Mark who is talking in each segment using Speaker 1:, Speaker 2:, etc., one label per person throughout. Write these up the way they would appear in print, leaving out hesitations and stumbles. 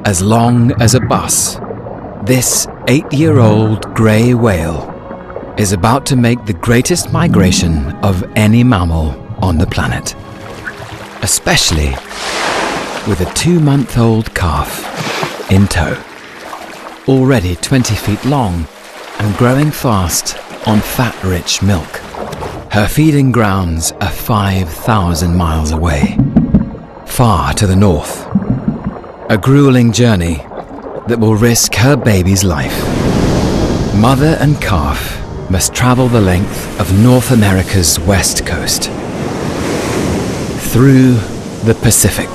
Speaker 1: as long as a bus, this 8-year-old grey whale is about to make the greatest migration of any mammal on the planet, especially with a 2-month-old calf in tow, already 20 feet long and growing fast on fat-rich milk. Her feeding grounds are 5,000 miles away, far to the north. A grueling journey that will risk her baby's life. Mother and calf must travel the length of North America's west coast, through the Pacific.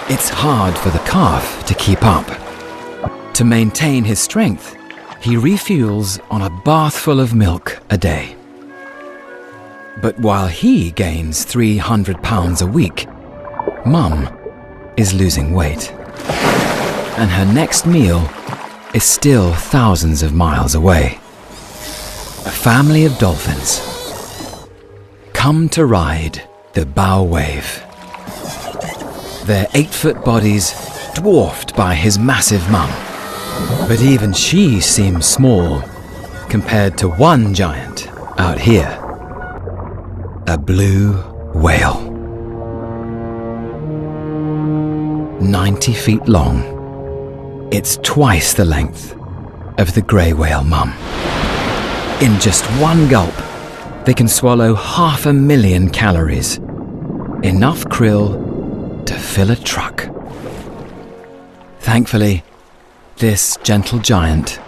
Speaker 1: It's hard for the calf to keep up. To maintain his strength, he refuels on a bathful of milk a day. But while he gains 300 pounds a week, Mum is losing weight. And her next meal is still thousands of miles away. A family of dolphins come to ride the bow wave. Their 8-foot bodies dwarfed by his massive mum. But even she seems small compared to one giant out here. A blue whale. 90 feet long. It's twice the length of the grey whale mum. In just one gulp, they can swallow 500,000 calories. Enough krill to fill a truck. Thankfully, this gentle giant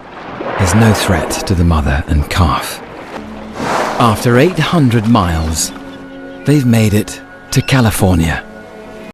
Speaker 1: is no threat to the mother and calf. After 800 miles, they've made it to California.